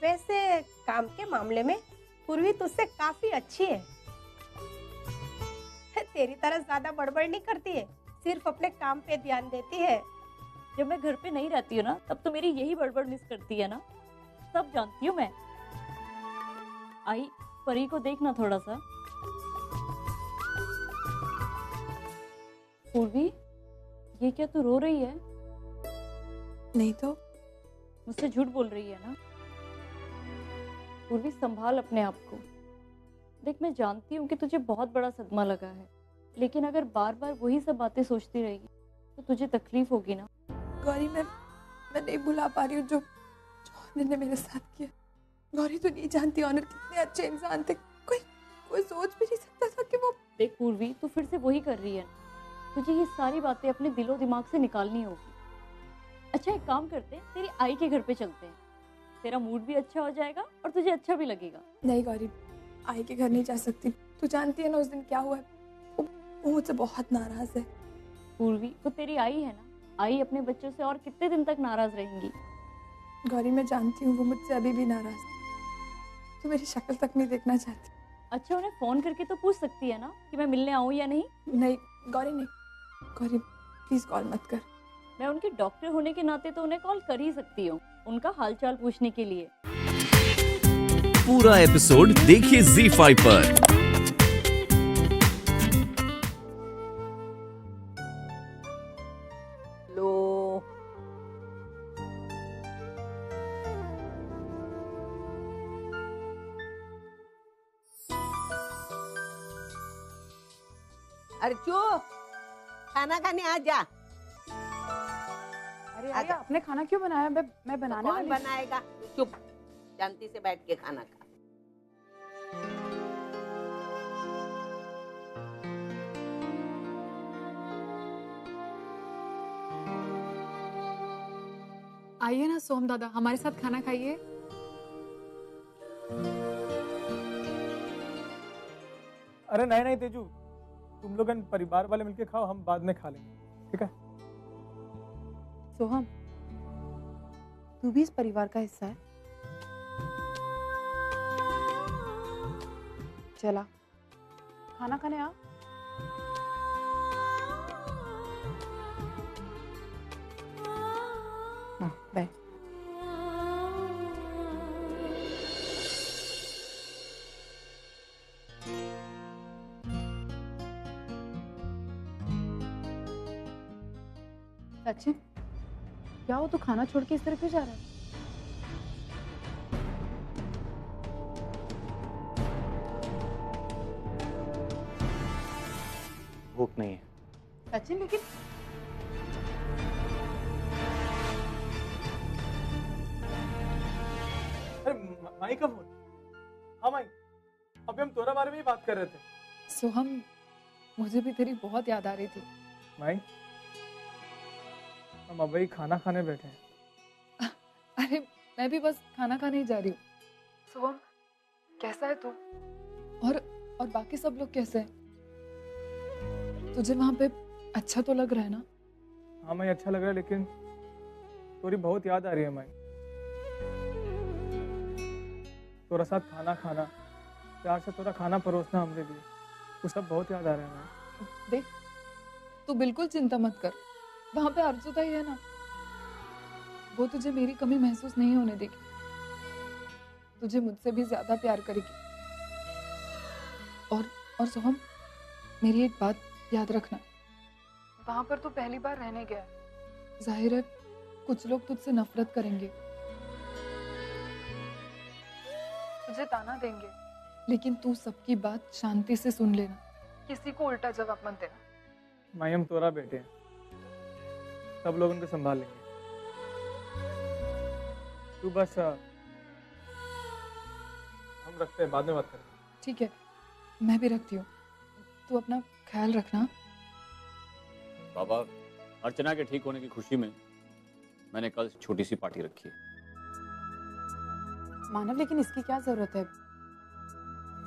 वैसे काम के मामले में पूर्वी तुझसे काफी अच्छी है। तेरी तरह ज्यादा बड़बड़ नहीं करती है, सिर्फ अपने काम पे ध्यान देती है। जब मैं घर पे नहीं रहती हूँ ना, तब तो मेरी यही बड़बड़ मिस करती है ना, सब जानती हूँ मैं। आई, परी को देखना थोड़ा सा। पूर्वी, ये क्या तू रो रही है? नहीं तो। मुझसे झूठ बोल रही है ना? पूर्वी, संभाल अपने आप को। देख, मैं जानती हूँ कि तुझे बहुत बड़ा सदमा लगा है, लेकिन अगर बार बार वही सब बातें सोचती रहेगी तो तुझे तकलीफ होगी ना। गौरी, मैं नहीं भुला पा रही हूँ जो ऑनर ने मेरे साथ किया। गौरी तो नहीं जानती ऑनर कितने अच्छे इंसान थे। कोई सोच भी नहीं सकता था कि वो। देख पूर्वी, तू फिर से वही कर रही है ना। तुझे ये सारी बातें अपने दिलो दिमाग से निकालनी होगी। अच्छा, एक काम करते हैं, तेरी आई के घर पे चलते हैं। तेरा मूड भी अच्छा हो जाएगा और तुझे अच्छा भी लगेगा। नहीं गौरी, आई के घर नहीं जा सकती। तू जानती है ना उस दिन क्या हुआ है। वो मुझसे बहुत नाराज है। पूर्वी, वो तेरी आई है ना, आई अपने बच्चों से और कितने दिन तक नाराज रहेंगी? गौरी, मैं जानती हूँ वो मुझसे अभी भी नाराज है। तो मेरी शक्ल तक नहीं देखना चाहती। अच्छा, उन्हें फोन करके तो पूछ सकती है ना कि मैं मिलने आऊँ या नहीं। नहीं गौरी, नहीं। गौरी प्लीज कॉल मत कर। मैं उनके डॉक्टर होने के नाते तो उन्हें कॉल कर ही सकती हूँ, उनका हालचाल पूछने के लिए। पूरा एपिसोड देखिए ZEE5 पर। लो, अरे चुप, खाना खाने आ जा। अरे अरे, आपने खाना क्यों बनाया? मैं बनाने कौन वाली। बनाएगा? चुप, शांति से बैठ के खाना खा। आइए ना सोम दादा, हमारे साथ खाना खाइए। अरे नहीं नहीं तेजू, तुम लोग परिवार वाले मिलके खाओ, हम बाद में खा लेंगे, ठीक है? सोहम, तू भी इस परिवार का हिस्सा है। चला खाना खाने आ। बैठ। सचिन, क्या हो? तू खाना छोड़ के इस तरह क्यों जा रहा है? भूख नहीं है। सचिन, लेकिन अरे माई का फोन। हाँ माई, अभी हम तोरा बारे में ही बात कर रहे थे। सोहम, मुझे भी तेरी बहुत याद आ रही थी। माई, हम अभी खाना खाने बैठे हैं। अरे मैं भी बस खाना खाने ही जा रही हूँ। सोहम, कैसा है तू? और बाकी सब लोग कैसे हैं? तुझे वहां पे अच्छा तो लग रहा है ना? हाँ माई, अच्छा लग रहा है, लेकिन तोरी बहुत याद आ रही है माई। तोरा साथ खाना खाना, प्यार से तोरा खाना परोसना हमरे लिए, वो सब बहुत याद आ रहा है माई। देख, तू बिल्कुल चिंता मत कर। वहां पे अर्जुता ही है ना, वो तुझे मेरी कमी महसूस नहीं होने देगी। तुझे मुझसे भी ज्यादा प्यार करेगी। और सोहम, मेरी एक बात याद रखना, वहां पर तू पहली बार रहने गया है। जाहिर है कुछ लोग तुझसे नफरत करेंगे, तुझे ताना देंगे, लेकिन तू सबकी बात शांति से सुन लेना, किसी को उल्टा जवाब मत देना। माई, हम तोरा बेटे हैं, सब लोग उनको संभाल लेंगे। तू बस हम रखते हैं, बाद में बात करेंगे। ठीक है, मैं भी रखती हूँ। तू अपना ख्याल रखना। बाबा, अर्चना के ठीक होने की खुशी में मैंने कल छोटी सी पार्टी रखी है। मानव, लेकिन इसकी क्या जरूरत है?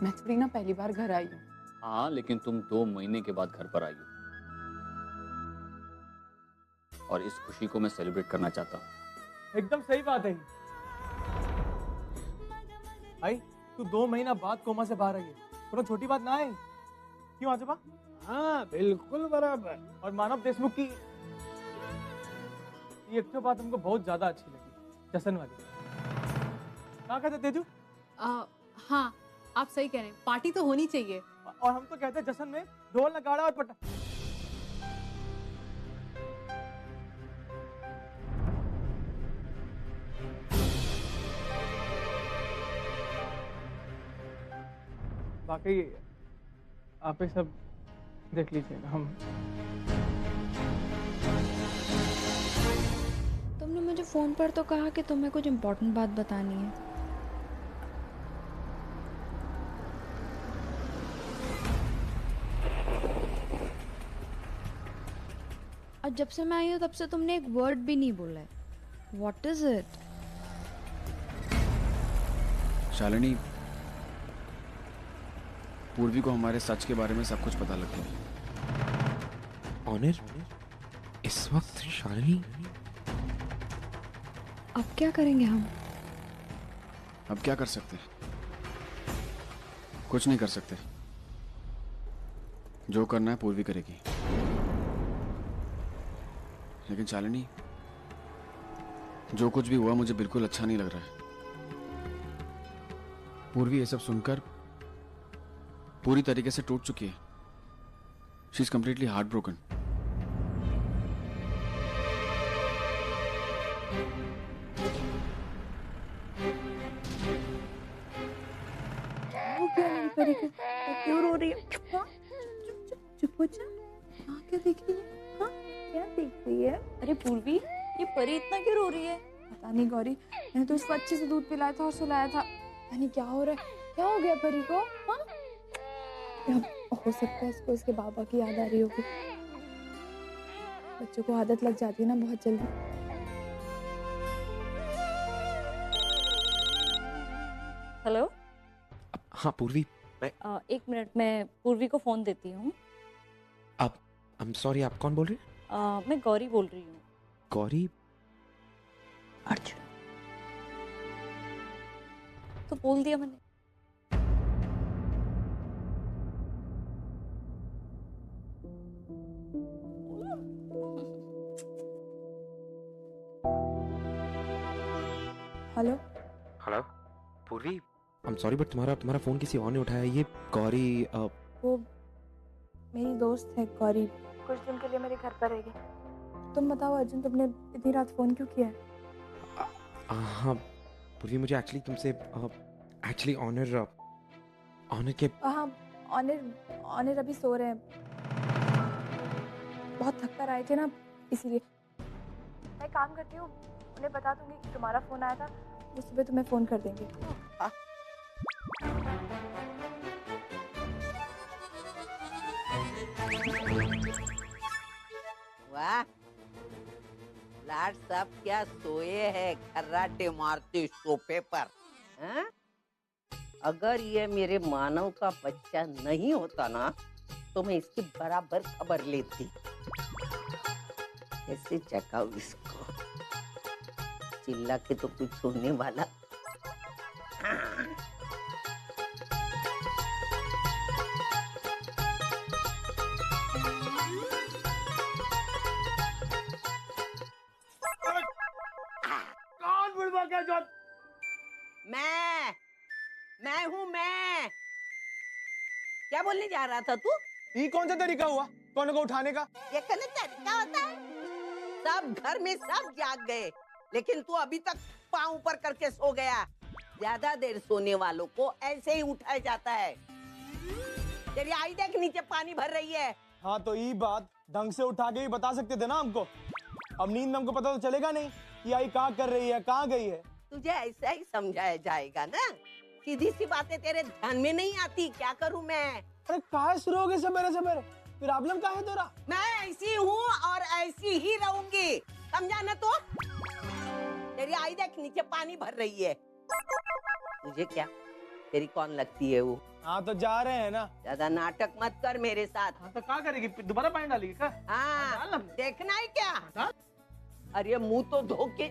मैं थोड़ी ना पहली बार घर आई हूँ। हाँ, लेकिन तुम 2 महीने के बाद घर पर आई हो, और इस खुशी को मैं सेलिब्रेट करना चाहता हूँ। एकदम सही बात है। भाई तू 2 महीना बाद कोमा से बाहर आई है, थोड़ा छोटी बात ना है। क्यों आजोबा? हाँ बिल्कुल बराबर। और मानव देशमुख की ये एक तो बात हमको बहुत ज्यादा अच्छी लगी, जशन वाली। क्या कहते तेजू? हाँ आप सही कह रहे हैं, पार्टी तो होनी चाहिए। और हम तो कहते हैं जशन में ढोल नगाड़ा और पटा। बाकी आप ही सब देख लीजिएगा। हम तुमने मुझे फ़ोन पर तो कहा कि तुम्हें कुछ इम्पोर्टेंट बात बतानी है। और जब से मैं आई हूँ तब से तुमने एक वर्ड भी नहीं बोला है। What is it? शालिनी, पूर्वी को हमारे सच के बारे में सब कुछ पता लग गया। ऑनर, इस वक्त शालिनी? अब क्या करेंगे हम? अब क्या कर सकते? कुछ नहीं कर सकते। जो करना है पूर्वी करेगी। लेकिन शालिनी, जो कुछ भी हुआ मुझे बिल्कुल अच्छा नहीं लग रहा है। पूर्वी ये सब सुनकर पूरी तरीके से टूट चुकी है। She is completely heart broken. क्यों रो रही है? हाँ? चुप हो जा। हाँ क्या देख रही है? हाँ क्या देख रही है? अरे पूर्वी, ये परी इतना क्यों रो रही है? पता नहीं गौरी, मैंने तो इसको अच्छे से दूध पिलाया था और सुलाया था। पता नहीं क्या हो रहा है। क्या हो गया परी को? हाँ? या हो सकता है इसको इसके बाबा की याद आ रही होगी। बच्चों को आदत लग जाती है ना बहुत जल्दी। हेलो। हाँ पूर्वी, एक मिनट, मैं पूर्वी को फोन देती हूँ। आई एम सॉरी, आप कौन बोल रहे हैं? मैं गौरी बोल रही हूँ। गौरी? अर्जुन तो बोल दिया मैंने। हेलो। हेलो पूर्वी, आई एम सॉरी बट तुम्हारा फोन किसी और ने उठाया। ये गौरी वो मेरी दोस्त है गौरी, कुछ दिन के लिए मेरे घर पर रहेगी। तुम बताओ अर्जुन, तुमने इतनी रात फोन क्यों किया है? हाँ पूर्वी, मुझे एक्चुअली तुमसे एक्चुअली ऑनर के हाँ ऑनर अभी सो रहे हैं, बहुत थक कर आए थे ना, इसीलिए। मैं काम करती हूँ, उन्हें बता दूंगी कि तुम्हारा फोन आया था, वो सुबह तुम्हें फोन कर देंगे। वाह, लाड साहब क्या सोए हैं खर्राटे मारते सोफे पर। हैं? अगर ये मेरे मानव का बच्चा नहीं होता ना तो मैं इसकी बराबर खबर लेती। कैसे जगाऊं इसको? चिल्ला के तो कुछ सुनने वाला। कौन बुढ़वा क्या जो? मैं हूँ मैं। क्या बोलने जा रहा था तू? ये कौन सा तरीका हुआ कौन को उठाने का? ये कौन तरीका होता है? सब घर में सब जाग गए, लेकिन तू अभी तक पाँव ऊपर करके सो गया। ज्यादा देर सोने वालों को ऐसे ही उठाया जाता है। तेरी आई देख नीचे पानी भर रही है। हाँ तो ये बात ढंग से उठा के ही बता सकते थे ना हमको। अब नींद में हमको पता तो चलेगा नहीं कि आई कहाँ कर रही है, कहाँ गई है। तुझे ऐसा ही समझाया जाएगा ना। सीधी सी बातें तेरे ध्यान में नहीं आती। क्या करूं मैं? अरे कहाँ शुरू हो गए सवेरे सवेरे? प्रॉब्लम क्या है तेरा? मैं ऐसी हूँ और ऐसी ही रहूंगी, समझा ना? तो तेरी आई देख नीचे पानी भर रही है। तुझे क्या, तेरी कौन लगती है वो? हाँ तो जा रहे हैं ना। ज्यादा नाटक मत कर मेरे साथ। हाँ तो क्या करेगी? दोबारा पानी डालेगी क्या? हाँ देखना है क्या? अरे मुंह तो धो के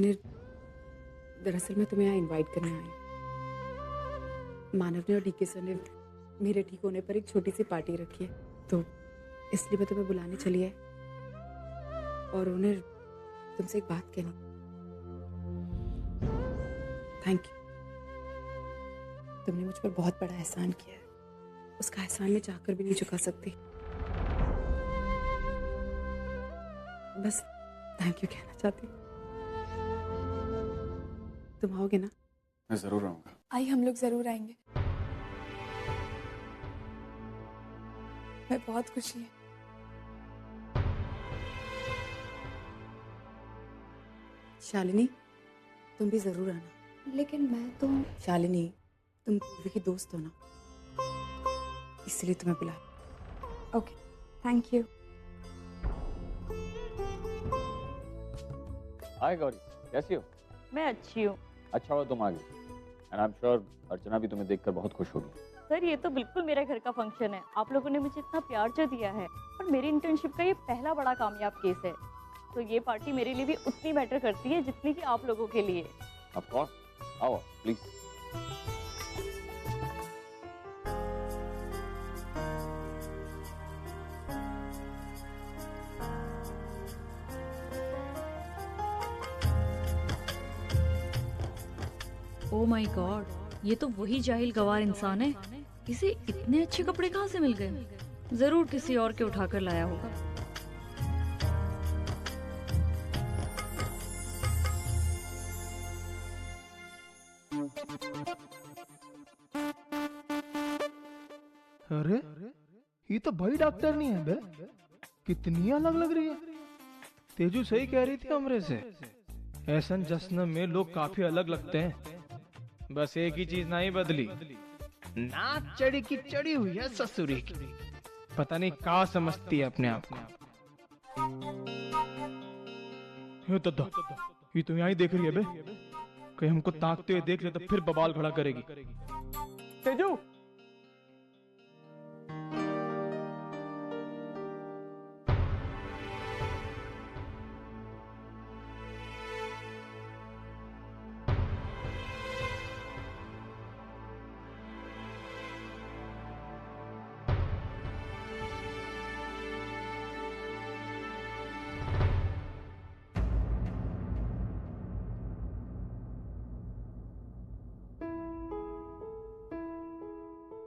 मुनीर, दरअसल मैं तुम्हें यहाँ इनवाइट करने आई हूँ। मानव ने और डीके सर ने मेरे ठीक होने पर एक छोटी सी पार्टी रखी है, तो इसलिए मैं तुम्हें बुलाने चली है। और उन्हें तुमसे एक बात कहनी। थैंक यू, तुमने मुझ पर बहुत बड़ा एहसान किया है, उसका एहसान मैं चाहकर भी नहीं चुका सकती। बस थैंक यू कहना चाहती हूँ। तुम आओगे ना? मैं जरूर आऊंगा। आई, हम लोग जरूर आएंगे। मैं बहुत खुशी है। शालिनी, तुम भी जरूर आना। लेकिन मैं तो... शालिनी, तुम पूर्वी की दोस्त हो ना, इसलिए तुम्हें बुलाया। Okay, thank you. Hi Gauri, कैसी हो? मैं अच्छी हूँ। अच्छा हुआ तुम आ गई। एंड आई एम श्योर अर्चना भी तुम्हें देखकर बहुत खुश होगी। सर, ये तो बिल्कुल मेरे घर का फंक्शन है। आप लोगों ने मुझे इतना प्यार जो दिया है, और मेरी इंटर्नशिप का ये पहला बड़ा कामयाब केस है, तो ये पार्टी मेरे लिए भी उतनी मैटर करती है जितनी कि आप लोगों के लिए। ऑफ कोर्स, आओ प्लीज। ओह माय गॉड, ये तो वही जाहिल गवार इंसान है। इसे इतने अच्छे कपड़े कहाँ से मिल गए? जरूर किसी और के उठाकर लाया होगा। अरे ये तो भाई डॉक्टर नहीं है बे, कितनी अलग लग रही है। तेजू सही कह रही थी हमरे से, ऐसन जश्न में लोग काफी अलग लगते हैं। बस एक ही चीज नहीं बदली, नाच चढ़ी की चढ़ी हुई है ससुरी की। पता नहीं कहाँ समझती है अपने आप को। दादा, ये तो यहाँ ही देख रही है बे, कहीं हमको ताकते हुए देख ले तो फिर बवाल खड़ा करेगी। तेजू,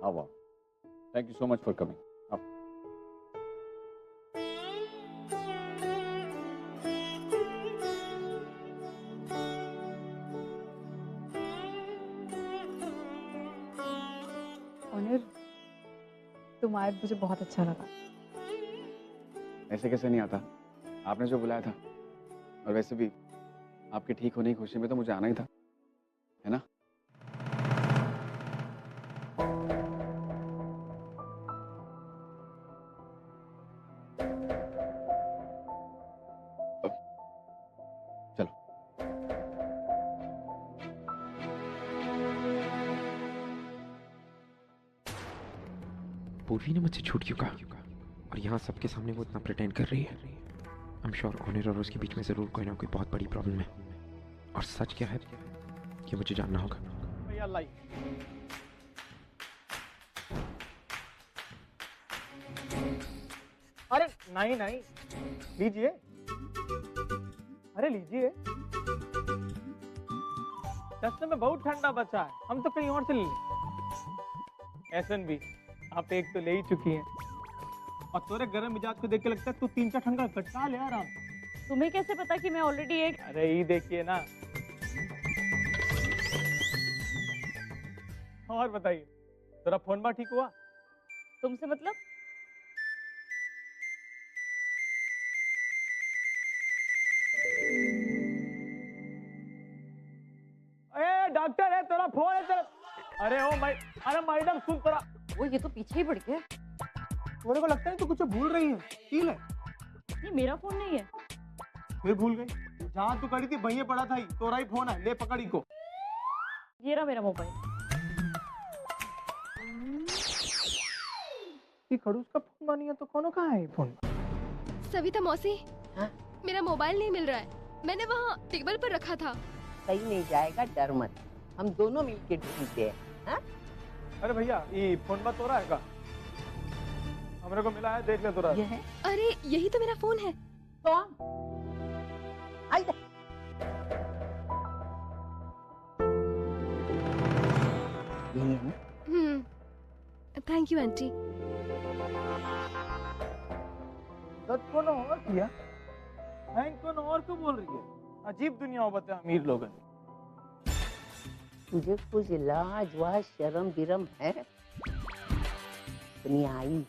आओ आओ। Thank you so much for coming. आओ। ऑनर, तुम आए मुझे बहुत अच्छा लगा। ऐसे कैसे नहीं आता, आपने जो बुलाया था। और वैसे भी आपके ठीक होने की खुशी में तो मुझे आना ही था, है ना? चलो। पूर्वी ने मुझसे छूट क्यों कहा? और यहाँ सबके सामने वो इतना प्रिटेंड कर रही है। आई एम श्योर ऑनर और उसके बीच में जरूर कोई ना कोई बहुत बड़ी प्रॉब्लम है। और सच क्या है ये मुझे जानना होगा। भैया लाई। अरे नहीं नहीं, लीजिए। अरे लीजिए, रास्ते में बहुत ठंडा बचा है, हम तो कहीं और से ले लें। ऐसन भी आप एक तो ले ही चुकी हैं, और तोरे गर्म मिजाज को देख के लगता है तू 3-4 ठंडा कटका ले आराम। तुम्हें कैसे पता कि मैं ऑलरेडी एक... अरे ये देखिए ना। और बताइए, तेरा फोन बा ठीक हुआ? तुमसे मतलब? डॉक्टर है, तेरा फोन है तेरा। अरे ओ माय, अरे मैडम सुन तेरा। वो ये तो पीछे ही पड़ गया। मेरे को लगता है तू कुछ भूल रही है। ठीक है, ये मेरा फोन नहीं है। फिर भूल गई? जहाँ तू खड़ी थी वहीं पड़ा था, ही तोरा ही फोन है, ले पकड़ी को। ये रहा मेरा मोबाइल। ये खड़ूस का फोन बनी है तो कौन कहाँ है फोन? सविता मौसी, हाँ? मेरा मोबाइल नहीं मिल रहा है। मैंने वहाँ टेबल पर रखा था। कहीं नहीं जाएगा, डर मत, हम दोनों मिलके ढूंढते हैं। हाँ? अरे भैया ये फोन बात हो रहा है का? हमरे को मिला है, देख ले तो रहा है। अरे यही तो मेरा फोन है। कौन? Thank you aunty. कौन और किया? थैंक कौन और को बोल रही है? अजीब दुनिया हो बता अमीर लोगों। तुझे कुछ लाज वाज शर्म बिरम है? अपनी आई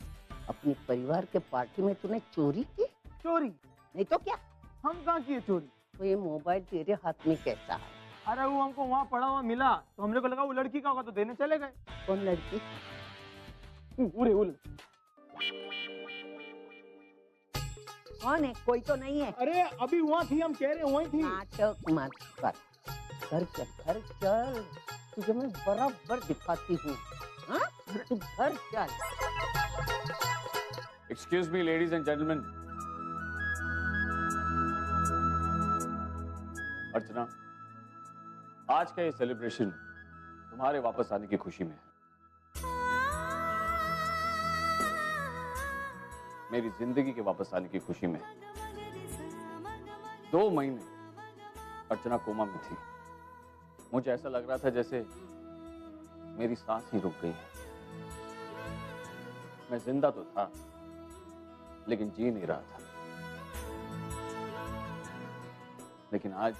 अपने परिवार के पार्टी में तूने चोरी की? चोरी नहीं तो क्या? हम कहाँ किए चोरी? तो ये मोबाइल तेरे हाथ में कैसा है? अरे वो हमको वहाँ पड़ा हुआ मिला तो हमने को लगा वो लड़की का होगा तो देने चले गए। कौन लड़की? उरे कौन है? कोई तो नहीं है। अरे अभी वहाँ थी, हम कह रहे वहीं थी। नाटक मत कर, घर चल, तुझे मैं बराबर दिखाती हूँ। हाँ? तू घर चल। Excuse me ladies and gentleman. Archana, आज का ये सेलिब्रेशन तुम्हारे वापस आने की खुशी में है। मेरी जिंदगी के वापस आने की खुशी में। 2 महीने अर्चना कोमा में थी। मुझे ऐसा लग रहा था जैसे मेरी सांस ही रुक गई है। मैं जिंदा तो था लेकिन जी नहीं रहा था। लेकिन आज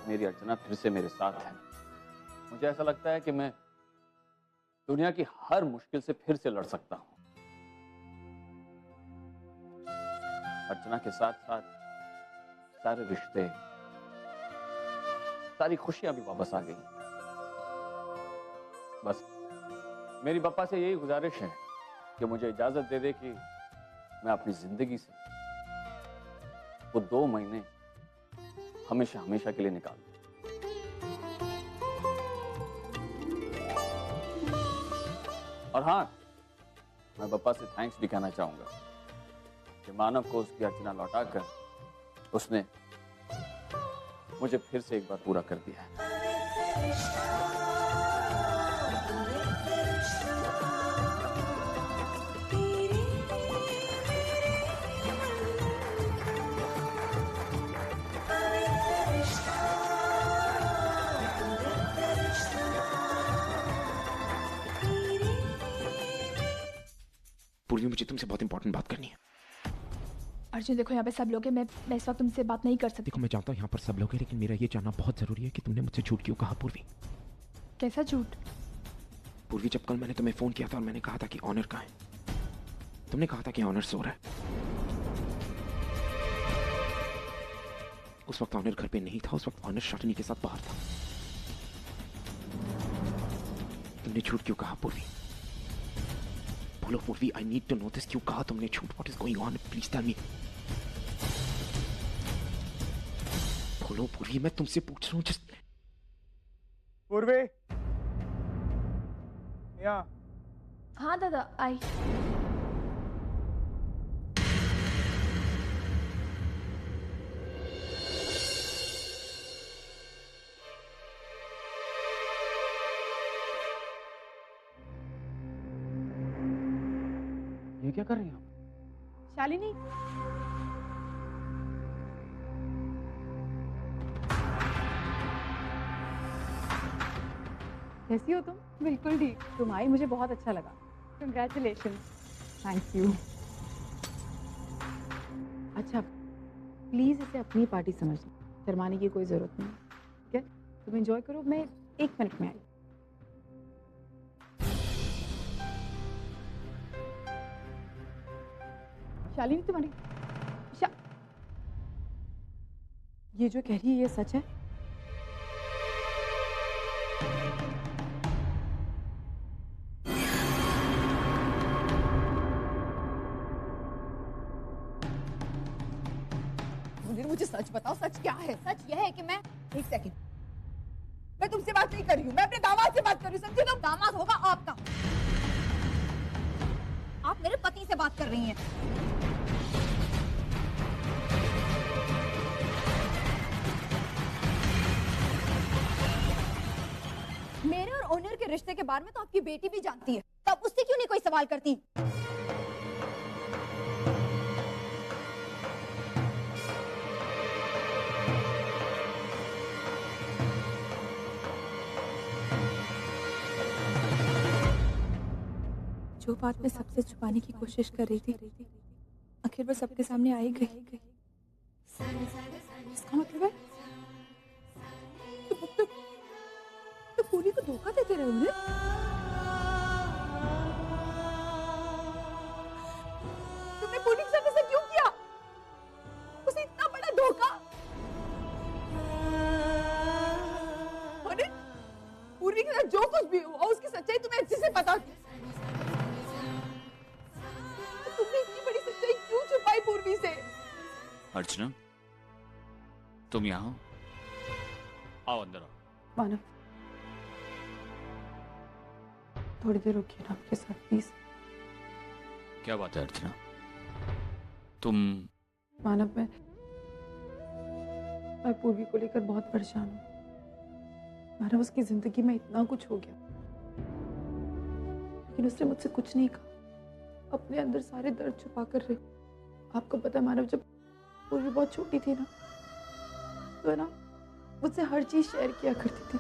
मेरी अर्चना फिर से मेरे साथ है। मुझे ऐसा लगता है कि मैं दुनिया की हर मुश्किल से फिर से लड़ सकता हूं। अर्चना के साथ साथ सारे रिश्ते, सारी खुशियां भी वापस आ गई। बस मेरी पापा से यही गुजारिश है कि मुझे इजाजत दे दे कि मैं अपनी जिंदगी से वो 2 महीने हमेशा हमेशा के लिए निकाल दूं। और हाँ, मैं पापा से थैंक्स भी कहना चाहूंगा कि मानव को उसकी अर्चना लौटाकर उसने मुझे फिर से एक बार पूरा कर दिया है। पूर्वी, मुझे तुमसे बहुत इंपॉर्टेंट बात करनी है। अर्जुन देखो, यहाँ पे सब लोग हैं, मैं इस वक्त तुमसे बात नहीं कर सकती। देखो मैं जानता हूँ यहाँ पर सब लोग हैं, लेकिन मेरा ये जानना बहुत जरूरी है कि तुमने मुझसे झूठ क्यों कहा। पूर्वी, कैसा झूठ? पूर्वी, जब कल मैंने तुम्हें फोन किया था और मैंने कहा था कि ऑनर कहाँ है, तुमने कहा था कि ऑनर सो रहा है। उस वक्त ऑनर घर पे नहीं था, उस वक्त ऑनर शालिनी के साथ बाहर था। तुमने झूठ क्यों कहा पूर्वी? बोलो Purvi, I need to know this. क्यों कहा तुमने झूठ? What is going on? Please tell me. बोलो पूर्वी, मैं तुमसे पूछ रहा हूँ। जस्ट पूर्वी, या हाँ दादा, आई। ये क्या कर रही हो? शालिनी, कैसी हो तुम? बिल्कुल ठीक। तुम आई, मुझे बहुत अच्छा लगा। कंग्रेचुलेशन। Thank you. अच्छा, प्लीज इसे अपनी पार्टी समझना, शर्माने की कोई जरूरत नहीं। ठीक है, तुम एंजॉय करो, मैं 1 मिनट में आई। शालिनी, तुम्हारी ये जो कह रही है ये सच है? मुझे सच बताओ, सच क्या है? सच यह है कि मैं, एक सेकंड, मैं तुमसे बात नहीं कर रही हूँ, मैं अपने दामाद से बात कर रही हूँ। समझे? तुम दामाद होगा आपका। आप मेरे पति से बात कर रही हैं। मेरे और ओनर के रिश्ते के बारे में तो आपकी बेटी भी जानती है, तब उससे क्यों नहीं कोई सवाल करती? जो बात मैं सबसे छुपाने की कोशिश कर रही थी, आखिर वो सबके सामने आ ही गई। इसका मतलब है तो पूरी को धोखा देते रहे उन्हें। तुमने पूरी के साथ ऐसा क्यों किया? उसे इतना बड़ा धोखा। अरे पूरी के साथ जो कुछ भी हुआ उसकी सच्चाई तुम्हें अच्छे से पता थी। तुमने इतनी बड़ी सच्चाई क्यों छुपाई पूर्वी से? अर्चना, तुम यहाँ हो? आओ अंदर आओ। मानव, थोड़ी देर रुकिए ना आपके साथ प्लीज। क्या बात है अर्चना? तुम? मानव, मैं पूर्वी को लेकर बहुत परेशान हूँ। मानव, उसकी जिंदगी में इतना कुछ हो गया, लेकिन उसने मुझसे कुछ नहीं कहा। अपने अंदर सारे दर्द छुपा कर रहे। आपको पता है मानव, जब पूर्वी बहुत छोटी थी ना, तो है ना, मुझसे हर चीज शेयर किया करती थी।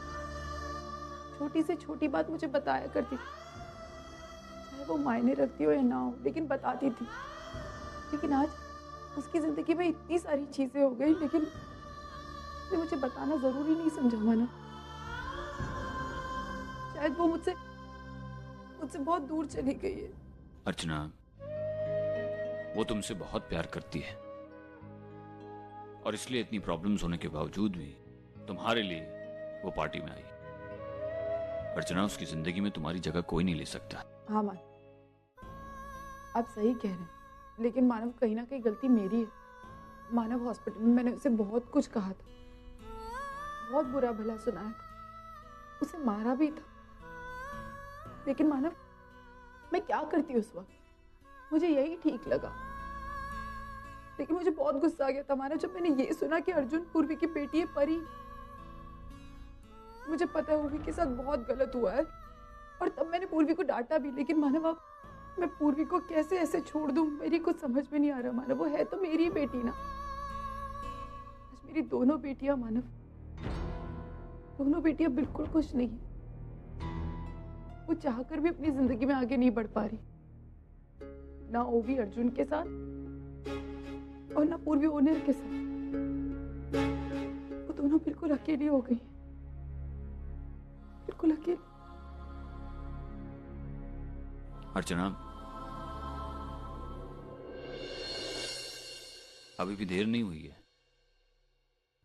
छोटी से छोटी बात मुझे बताया करती थी, चाहे वो मायने रखती हो या ना हो, लेकिन बताती थी। लेकिन आज उसकी जिंदगी में इतनी सारी चीजें हो गई, लेकिन उसने मुझे बताना जरूरी नहीं समझा। माना शायद वो मुझसे बहुत दूर चली गई है। अर्चना, वो तुमसे बहुत प्यार करती है और इसलिए इतनी प्रॉब्लम्स होने के बावजूद भी तुम्हारे लिए वो पार्टी में आई। अर्चना, उसकी जिंदगी में तुम्हारी जगह कोई नहीं ले सकता। हाँ मान, आप सही कह रहे हैं, लेकिन मानव कहीं ना कहीं गलती मेरी है। मानव, हॉस्पिटल में मैंने उसे बहुत कुछ कहा था, बहुत बुरा भला सुनाया था, उसे मारा भी था। लेकिन मानव, मैं क्या करती उस वक्त? मुझे यही ठीक लगा। लेकिन मुझे बहुत गुस्सा आ गया था मानव, जब मैंने ये सुना कि अर्जुन पूर्वी की बेटी है परी। मुझे पता है पूर्वी के साथ बहुत गलत हुआ है और तब मैंने पूर्वी को डांटा भी। लेकिन मानव, अब मैं पूर्वी को कैसे ऐसे छोड़ दूं? मेरी कुछ समझ में नहीं आ रहा मानव। वो है तो मेरी बेटी ना। आज मेरी दोनों बेटियां मानव, दोनों बेटियां बिल्कुल खुश नहीं है। वो चाहकर भी अपनी जिंदगी में आगे नहीं बढ़ पा रही, ना ओवी अर्जुन के साथ और ना पूर्वी ओनर के साथ। वो दोनों बिल्कुल अकेली हो गई, बिल्कुल अकेली। अर्चना, अभी भी देर नहीं हुई है।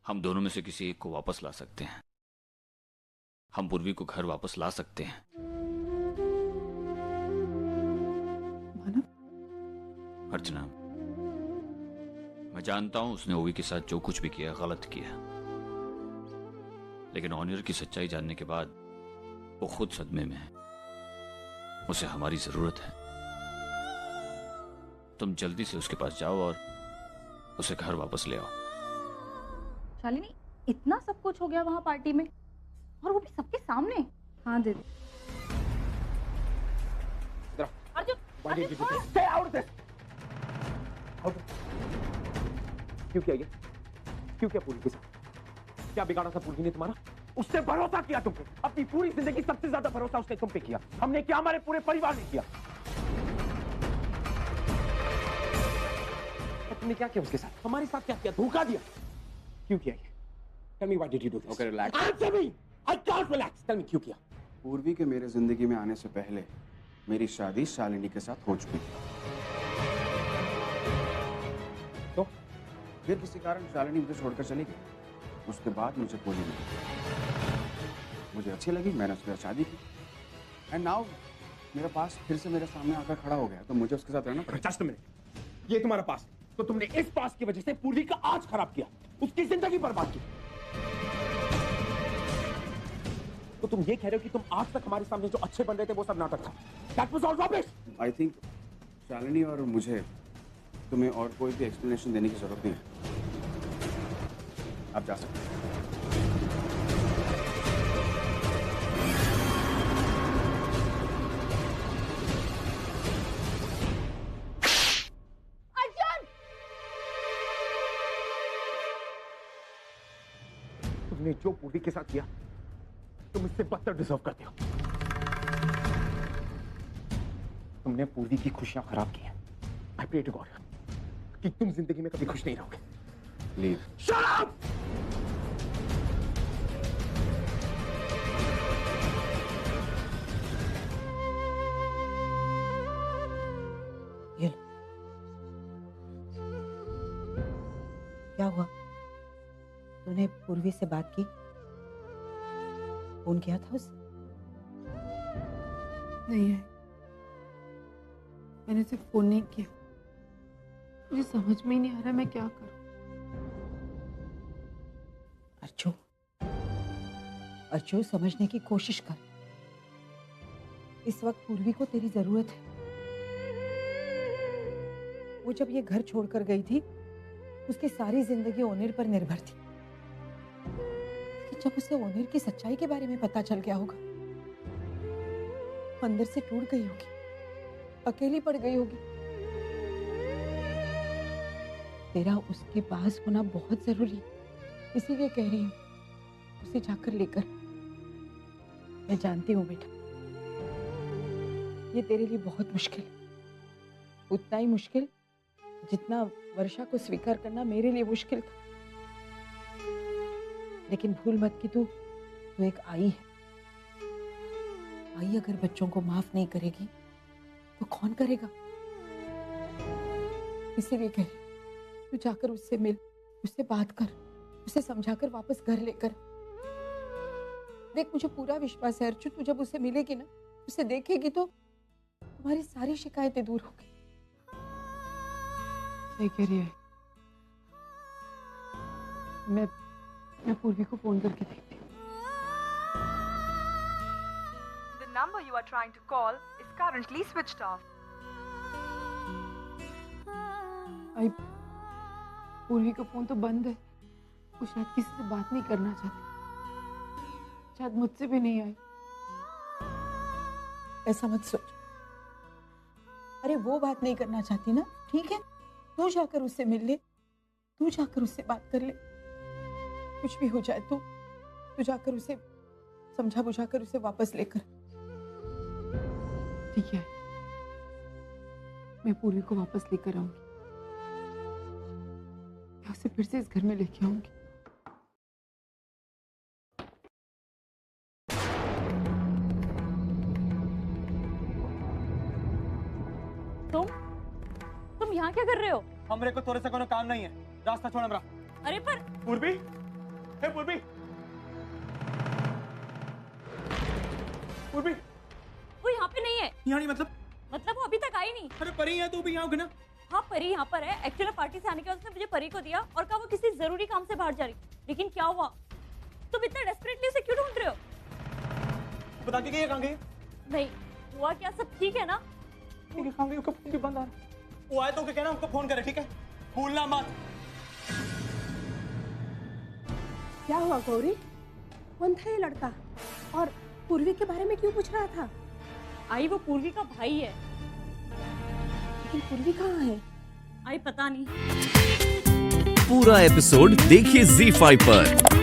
हम दोनों में से किसी एक को वापस ला सकते हैं। हम पूर्वी को घर वापस ला सकते हैं। अर्चना, मैं जानता हूं उसने ओवी के साथ जो कुछ भी किया गलत किया, लेकिन ऑनियर की सच्चाई जानने के बाद वो खुद सदमे में है। उसे हमारी जरूरत है। तुम जल्दी से उसके पास जाओ और उसे घर वापस ले आओ। शालिनी, इतना सब कुछ हो गया वहां पार्टी में, और वो भी सबके सामने। हाँ दीदी। अर्जुन, क्यों किया ये? क्यों किया पूरी के साथ? क्या बिगाड़ा था पूरी ने तुम्हारा? उससे भरोसा किया तुम पे। अपनी पूरी जिंदगी सबसे ज्यादा भरोसा उसने तुम पे किया। हमने क्या? हमारे पूरे परिवार ने किया। तुमने क्या किया उसके साथ? हमारे साथ क्या किया? धोखा दिया। क्यों किया ये? Tell me why did you do this? Okay, relax. Answer me. I can't relax. Tell me क्यों किया? पूर्वी के मेरे जिंदगी में आने से पहले मेरी शादी शालिनी के साथ हो चुकी थी। तो फिर किसी कारण शालिनी मुझे छोड़कर चली गई। उसके बाद मुझे पूरी मिली, मुझे अच्छी लगी, मैंने उसके साथ शादी की। एंड नाउ मेरा पास फिर से मेरे सामने आकर खड़ा हो गया, तो मुझे उसके साथ रहना पड़ेगा। Just a minute. ये तुम्हारा पास, तो तुमने इस पास की वजह से पूर्वी का आज खराब किया, उसकी जिंदगी बर्बाद की। तो तुम ये कह रहे हो कि तुम आज तक हमारे सामने जो अच्छे बन रहे थे वो सब नाटक था? That was all rubbish. I think Shalini और मुझे तुम्हें और कोई भी एक्सप्लेनेशन देने की जरूरत नहीं है। आप जा सकते हैं। तुमने जो पूर्वी के साथ किया तुम इससे बदतर डिजर्व करते हो। तुमने पूर्वी की खुशियां खराब की हैं। आई प्रे टू गॉड कि तुम जिंदगी में कभी खुश नहीं रहोगे। लीव। Shut up! क्या हुआ? तूने पूर्वी से बात की? फोन किया था उससे? नहीं है, मैंने सिर्फ फोन नहीं किया। मुझे समझ में ही नहीं आ रहा मैं क्या करूं। अर्चू समझने की कोशिश कर। इस वक्त पूर्वी को तेरी जरूरत है। वो जब ये घर छोड़कर गई थी उसकी सारी जिंदगी ओनेर पर निर्भर थी। जब उसे ओनेर की सच्चाई के बारे में पता चल गया होगा, अंदर से टूट गई होगी, अकेली पड़ गई होगी। तेरा उसके पास होना बहुत जरूरी है, इसीलिए कह रही हूँ उसे जाकर लेकर। मैं जानती हूँ बेटा, ये तेरे लिए बहुत मुश्किल है, उतना ही मुश्किल जितना वर्षा को स्वीकार करना मेरे लिए मुश्किल था। लेकिन भूल मत कि तू एक आई है। आई अगर बच्चों को माफ नहीं करेगी तो कौन करेगा? इसीलिए कह रही, तू जाकर उससे मिल, उससे बात कर, उसे समझाकर वापस घर लेकर। देख, मुझे पूरा विश्वास है अर्चू, तू जब उसे मिलेगी ना, उसे देखेगी तो तुम्हारी सारी शिकायतें दूर होगी। सही कह रही है। मैं पूर्वी को फोन करके देखती हूँ। The number you are trying to call is currently switched off. आई, पूर्वी का फोन तो बंद है। वो शायद किसी से बात नहीं करना चाहती, शायद मुझसे भी नहीं आई। ऐसा मत सोच। अरे वो बात नहीं करना चाहती ना, ठीक है, तू जाकर उससे मिल ले, तू जाकर उससे बात कर ले। कुछ भी हो जाए तू जाकर उसे समझा बुझाकर उसे वापस लेकर। ठीक है, मैं पूर्वी को वापस लेकर आऊंगी। मैं उसे फिर से इस घर में लेके आऊंगी। तुम यहाँ क्या कर रहे हो? हमरे को तोरे से कोनो काम नहीं है, रास्ता छोड़ हमरा। अरे पर पूर्वी, हे पूर्वी, पूर्वी, वो यहाँ पे नहीं है। यहाँ नहीं मतलब वो अभी तक आई नहीं। अरे परी है, तू भी यहाँ होगी ना? हाँ, परी यहाँ पर है। एक्चुअली पार्टी से आने के बाद उसने मुझे परी को दिया और कहा वो किसी जरूरी काम से बाहर जा रही। लेकिन क्या हुआ? तुम इतना डेस्परेटली उसे क्यों ढूंढ रहे हो? बता के कहाँ गई? नहीं हुआ क्या, सब ठीक है ना? ठीक है, कहाँ गई? उसका फोन भी बंद आ रहा। वो आए तो कहना उनको फोन करे, ठीक है? भूलना मत। क्या हुआ गौरी? कौन था ये लड़का और पूर्वी के बारे में क्यों पूछ रहा था? आई, वो पूर्वी का भाई है। लेकिन पूर्वी कहाँ है? आई पता नहीं। पूरा एपिसोड देखिए ZEE5 पर।